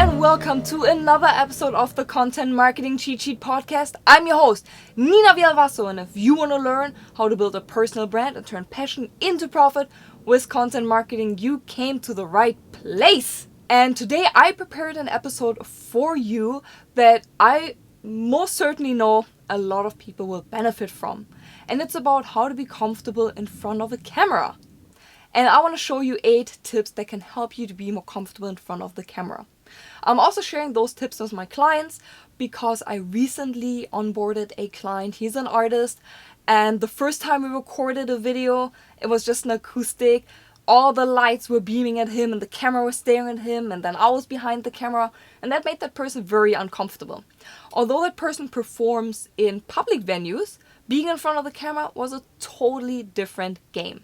and welcome to another episode of the Content Marketing Cheat Sheet podcast. I'm your host, Nina Villalvaso, and if you want to learn how to build a personal brand and turn passion into profit with content marketing, you came to the right place. And today I prepared an episode for you that I most certainly know a lot of people will benefit from. And it's about how to be comfortable in front of a camera. And I want to show you 8 tips that can help you to be more comfortable in front of the camera. I'm also sharing those tips with my clients because I recently onboarded a client. He's an artist, and the first time we recorded a video, it was just an acoustic. All the lights were beaming at him and the camera was staring at him, and then I was behind the camera, and that made that person very uncomfortable. Although that person performs in public venues, being in front of the camera was a totally different game.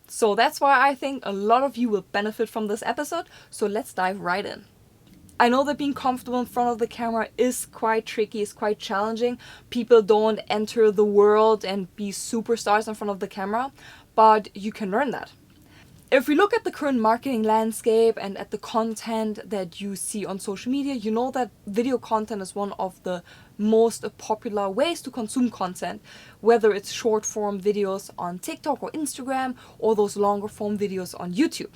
So that's why I think a lot of you will benefit from this episode, so let's dive right in. I know that being comfortable in front of the camera is quite tricky, is quite challenging. People don't enter the world and be superstars in front of the camera, but you can learn that. If we look at the current marketing landscape and at the content that you see on social media, you know that video content is one of the most popular ways to consume content, whether it's short form videos on TikTok or Instagram or those longer form videos on YouTube.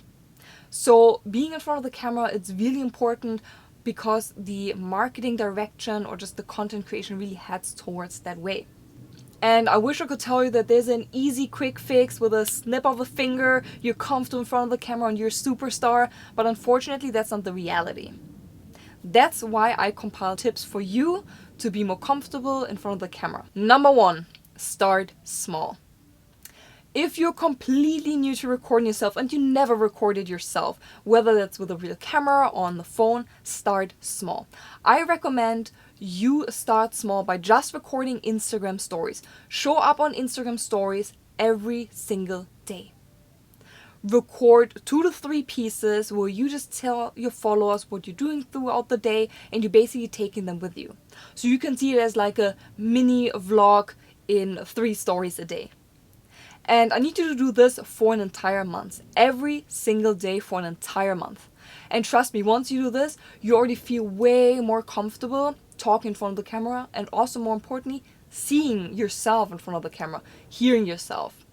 So being in front of the camera, it's really important because the marketing direction or just the content creation really heads towards that way. And I wish I could tell you that there's an easy quick fix with a snip of a finger, you're comfortable in front of the camera and you're a superstar, but unfortunately that's not the reality. That's why I compile tips for you to be more comfortable in front of the camera. Number 1, start small. If you're completely new to recording yourself and you never recorded yourself, whether that's with a real camera or on the phone, start small. I recommend you start small by just recording Instagram stories. Show up on Instagram stories every single day. Record 2 to 3 pieces where you just tell your followers what you're doing throughout the day and you're basically taking them with you. So you can see it as like a mini vlog in 3 stories a day. And I need you to do this for an entire month, every single day for an entire month. And trust me, once you do this, you already feel way more comfortable talking in front of the camera and also more importantly, seeing yourself in front of the camera, hearing yourself.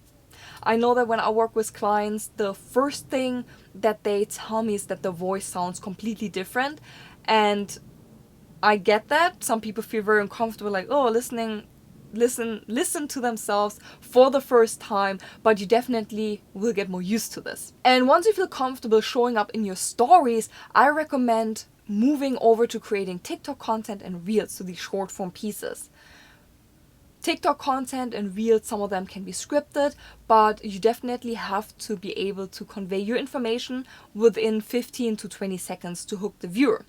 I know that when I work with clients, the first thing that they tell me is that the voice sounds completely different. And I get that. Some people feel very uncomfortable, like, oh, listen to themselves for the first time, but you definitely will get more used to this. And once you feel comfortable showing up in your stories, I recommend moving over to creating TikTok content and Reels, so these short form pieces. TikTok content and Reels, some of them can be scripted, but you definitely have to be able to convey your information within 15 to 20 seconds to hook the viewer.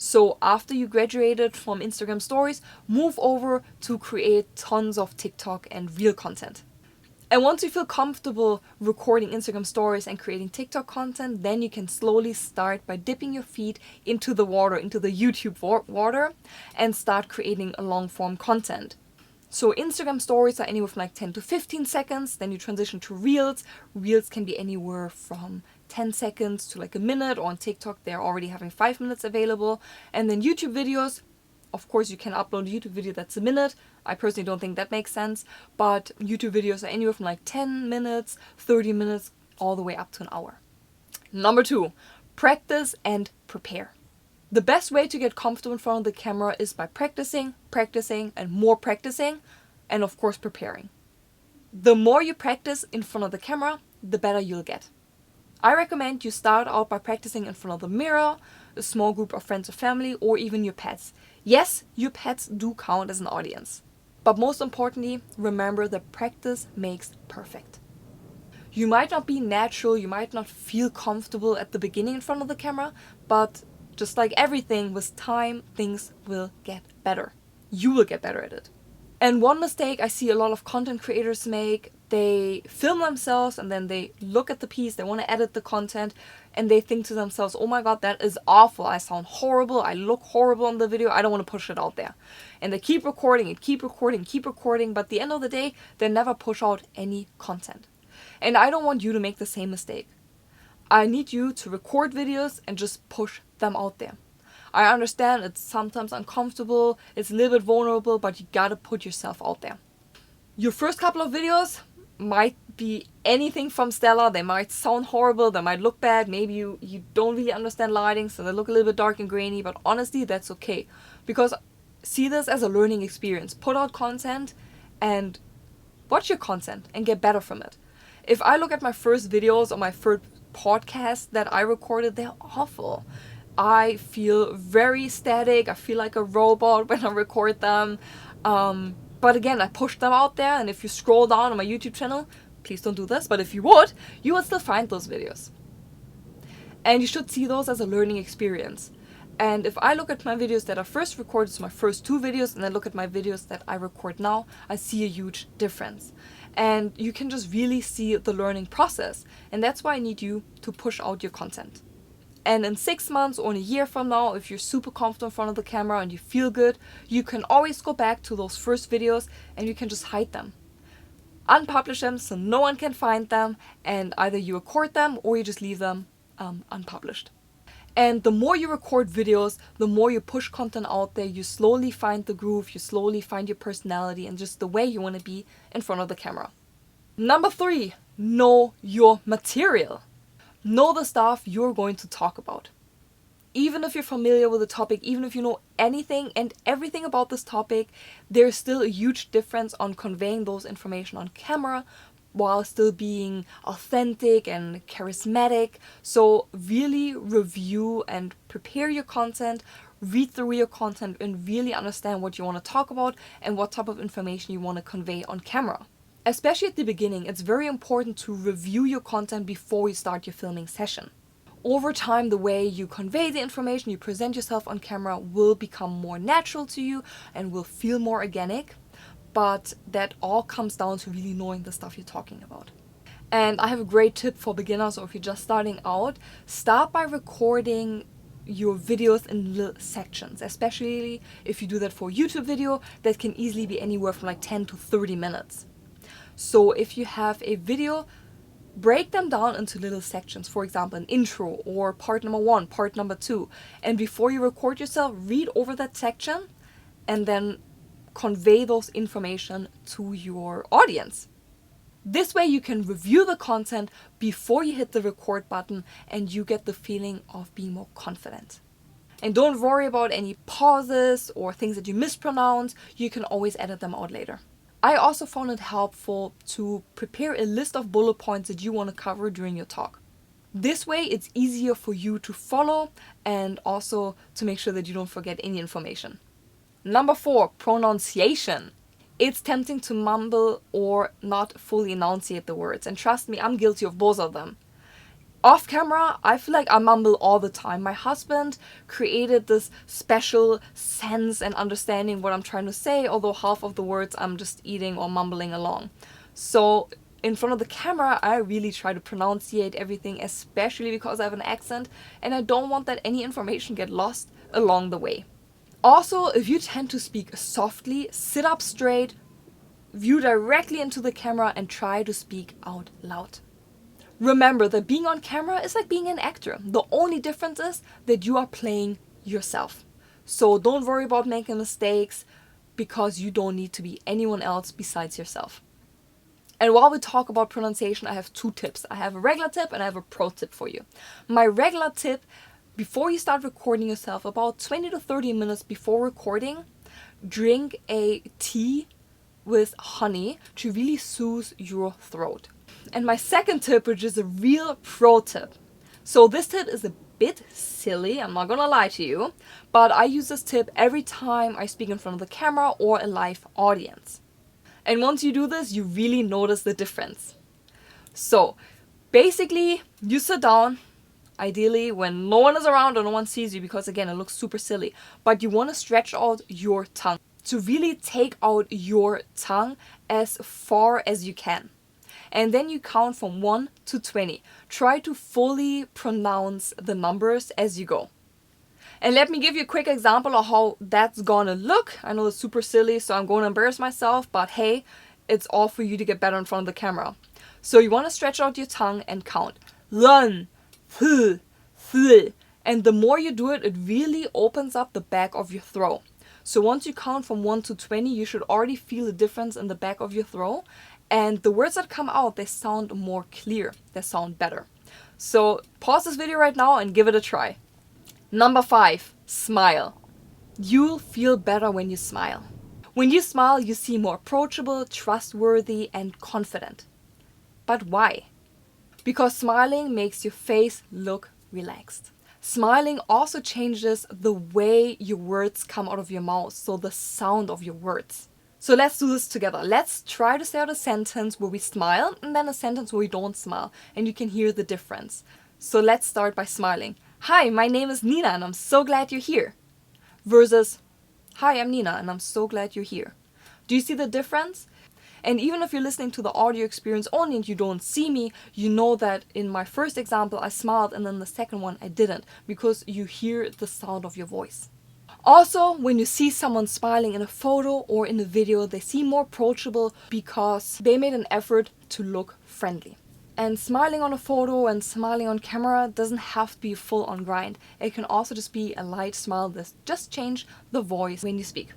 So after you graduated from Instagram stories, move over to create tons of TikTok and Reel content. And once you feel comfortable recording Instagram stories and creating TikTok content, then you can slowly start by dipping your feet into the water, into the YouTube water, and start creating a long form content. So Instagram stories are anywhere from like 10 to 15 seconds. Then you transition to Reels. Reels can be anywhere from 10 seconds to like a minute, or on TikTok they're already having 5 minutes available. And then YouTube videos, of course you can upload a YouTube video that's a minute. I personally don't think that makes sense, but YouTube videos are anywhere from like 10 minutes, 30 minutes, all the way up to an hour. Number 2, practice and prepare. The best way to get comfortable in front of the camera is by practicing, and more practicing, and of course preparing. The more you practice in front of the camera, the better you'll get. I recommend you start out by practicing in front of the mirror, a small group of friends or family, or even your pets. Yes, your pets do count as an audience. But most importantly, remember that practice makes perfect. You might not be natural, you might not feel comfortable at the beginning in front of the camera, but just like everything, with time, things will get better. You will get better at it. And one mistake I see a lot of content creators make, they film themselves and then they look at the piece, they want to edit the content, and they think to themselves, oh my god, that is awful, I sound horrible, I look horrible on the video, I don't want to push it out there. And they keep recording, but at the end of the day, they never push out any content. And I don't want you to make the same mistake. I need you to record videos and just push them out there. I understand it's sometimes uncomfortable, it's a little bit vulnerable, but you gotta put yourself out there. Your first couple of videos might be anything from stellar. They might sound horrible, they might look bad, maybe you don't really understand lighting, so they look a little bit dark and grainy, but honestly, that's okay. Because see this as a learning experience. Put out content and watch your content and get better from it. If I look at my first videos or my first podcast that I recorded, they're awful. I feel very static. I feel like a robot when I record them. But again, I pushed them out there, and if you scroll down on my YouTube channel, please don't do this, but if you would still find those videos. And you should see those as a learning experience. And if I look at my videos that I first recorded, so my first 2 videos, and I look at my videos that I record now, I see a huge difference. And you can just really see the learning process. And that's why I need you to push out your content. And in 6 months or in a year from now, if you're super comfortable in front of the camera and you feel good, you can always go back to those first videos and you can just hide them. Unpublish them so no one can find them, and either you record them or you just leave them unpublished. And the more you record videos, the more you push content out there, you slowly find the groove, you slowly find your personality and just the way you want to be in front of the camera. Number 3, know your material. Know the stuff you're going to talk about. Even if you're familiar with the topic, even if you know anything and everything about this topic, there's still a huge difference on conveying those information on camera while still being authentic and charismatic. So really review and prepare your content, read through your content, and really understand what you want to talk about and what type of information you want to convey on camera. Especially at the beginning, it's very important to review your content before you start your filming session. Over time, the way you convey the information, you present yourself on camera will become more natural to you and will feel more organic. But that all comes down to really knowing the stuff you're talking about. And I have a great tip for beginners, or if you're just starting out, start by recording your videos in little sections, especially if you do that for a YouTube video that can easily be anywhere from like 10 to 30 minutes. So if you have a video, break them down into little sections, for example, an intro or part number 1, part number 2. And before you record yourself, read over that section and then convey those information to your audience. This way you can review the content before you hit the record button and you get the feeling of being more confident. And don't worry about any pauses or things that you mispronounce. You can always edit them out later. I also found it helpful to prepare a list of bullet points that you want to cover during your talk. This way it's easier for you to follow and also to make sure that you don't forget any information. Number 4, pronunciation. It's tempting to mumble or not fully enunciate the words, and trust me, I'm guilty of both of them. Off camera, I feel like I mumble all the time. My husband created this special sense and understanding what I'm trying to say, although half of the words I'm just eating or mumbling along. So in front of the camera, I really try to pronunciate everything, especially because I have an accent and I don't want that any information get lost along the way. Also, if you tend to speak softly, sit up straight, view directly into the camera and try to speak out loud. Remember that being on camera is like being an actor. The only difference is that you are playing yourself. So don't worry about making mistakes because you don't need to be anyone else besides yourself. And while we talk about pronunciation, I have 2 tips. I have a regular tip and I have a pro tip for you. My regular tip: before you start recording yourself, about 20 to 30 minutes before recording, drink a tea with honey to really soothe your throat. And my second tip, which is a real pro tip. So this tip is a bit silly, I'm not gonna lie to you, but I use this tip every time I speak in front of the camera or a live audience. And once you do this, you really notice the difference. So basically, you sit down, ideally when no one is around or no one sees you, because again, it looks super silly, but you want to stretch out your tongue to really take out your tongue as far as you can. And then you count from 1 to 20. Try to fully pronounce the numbers as you go. And let me give you a quick example of how that's gonna look. I know it's super silly, so I'm going to embarrass myself, but hey, it's all for you to get better in front of the camera. So you want to stretch out your tongue and count 1, 2, 3, And the more you do it, it really opens up the back of your throat. So once you count from 1 to 20, you should already feel a difference in the back of your throat. And the words that come out, they sound more clear. They sound better. So pause this video right now and give it a try. Number 5, smile. You'll feel better when you smile. When you smile, you seem more approachable, trustworthy, and confident. But why? Because smiling makes your face look relaxed. Smiling also changes the way your words come out of your mouth, so the sound of your words. So let's do this together. Let's try to say out a sentence where we smile and then a sentence where we don't smile, and you can hear the difference. So let's start by smiling. Hi, my name is Nina and I'm so glad you're here. Versus, hi, I'm Nina and I'm so glad you're here. Do you see the difference? And even if you're listening to the audio experience only and you don't see me, you know that in my first example I smiled and then the second one I didn't, because you hear the sound of your voice. Also, when you see someone smiling in a photo or in a video, they seem more approachable because they made an effort to look friendly. And smiling on a photo and smiling on camera doesn't have to be a full-on grind. It can also just be a light smile that just change the voice when you speak.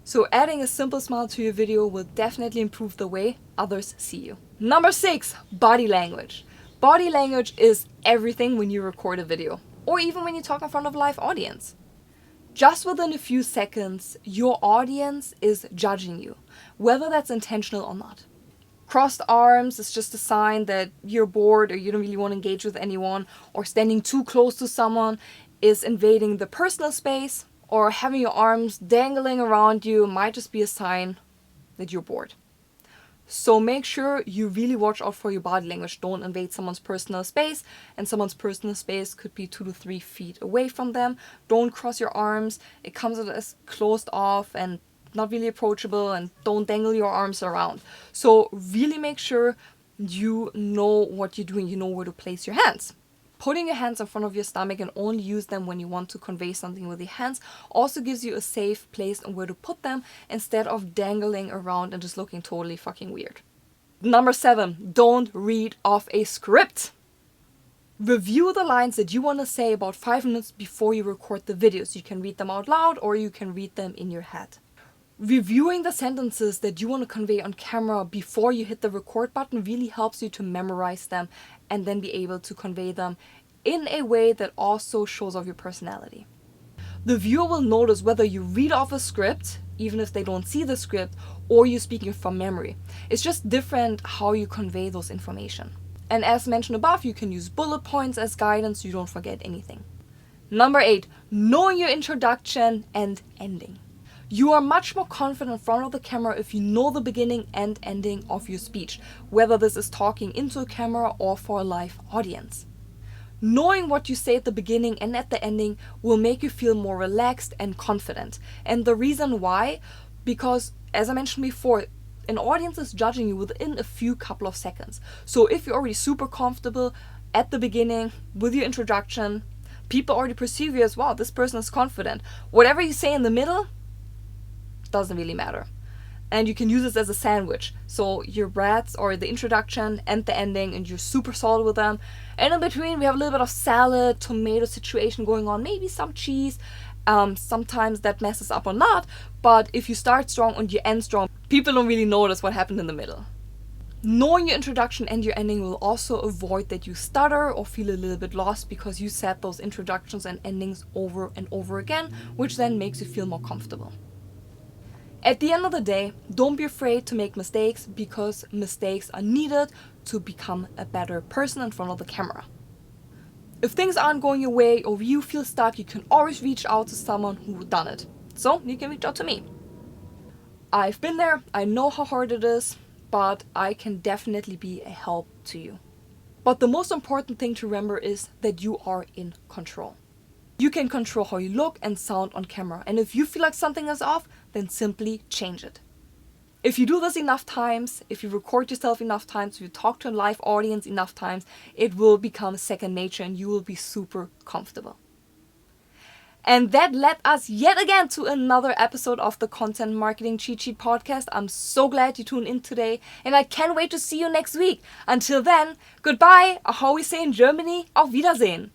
So adding a simple smile to your video will definitely improve the way others see you. Number 6, body language. Body language is everything when you record a video, or even when you talk in front of a live audience. Just within a few seconds, your audience is judging you, whether that's intentional or not. Crossed arms is just a sign that you're bored or you don't really want to engage with anyone, or standing too close to someone is invading the personal space, or having your arms dangling around you might just be a sign that you're bored. So make sure you really watch out for your body language. Don't invade someone's personal space, and someone's personal space could be 2 to 3 feet away from them. Don't cross your arms. It comes as closed off and not really approachable, and don't dangle your arms around. So really make sure you know what you're doing. You know where to place your hands. Putting your hands in front of your stomach and only use them when you want to convey something with your hands also gives you a safe place on where to put them instead of dangling around and just looking totally fucking weird. Number 7, don't read off a script. Review the lines that you want to say about 5 minutes before you record the video. So you can read them out loud or you can read them in your head. Reviewing the sentences that you want to convey on camera before you hit the record button really helps you to memorize them and then be able to convey them in a way that also shows off your personality. The viewer will notice whether you read off a script, even if they don't see the script, or you're speaking from memory. It's just different how you convey those information. And as mentioned above, you can use bullet points as guidance so you don't forget anything. Number 8, knowing your introduction and ending. You are much more confident in front of the camera if you know the beginning and ending of your speech, whether this is talking into a camera or for a live audience. Knowing what you say at the beginning and at the ending will make you feel more relaxed and confident. And the reason why, because as I mentioned before, an audience is judging you within a few couple of seconds. So if you're already super comfortable at the beginning with your introduction, people already perceive you as, wow, this person is confident. Whatever you say in the middle doesn't really matter. And you can use this as a sandwich. So your breaths or the introduction and the ending, and you're super solid with them. And in between we have a little bit of salad, tomato situation going on, maybe some cheese. Sometimes that messes up or not, but if you start strong and you end strong, people don't really notice what happened in the middle. Knowing your introduction and your ending will also avoid that you stutter or feel a little bit lost because you said those introductions and endings over and over again, which then makes you feel more comfortable. At the end of the day, don't be afraid to make mistakes, because mistakes are needed to become a better person in front of the camera. If things aren't going your way or you feel stuck, you can always reach out to someone who's done it. So you can reach out to me. I've been there, I know how hard it is, but I can definitely be a help to you. But the most important thing to remember is that you are in control. You can control how you look and sound on camera, and if you feel like something is off, then simply change it. If you do this enough times, if you record yourself enough times, if you talk to a live audience enough times, it will become second nature and you will be super comfortable. And that led us yet again to another episode of the Content Marketing Cheat Sheet podcast. I'm so glad you tuned in today, and I can't wait to see you next week. Until then, goodbye, or how we say in Germany, auf Wiedersehen.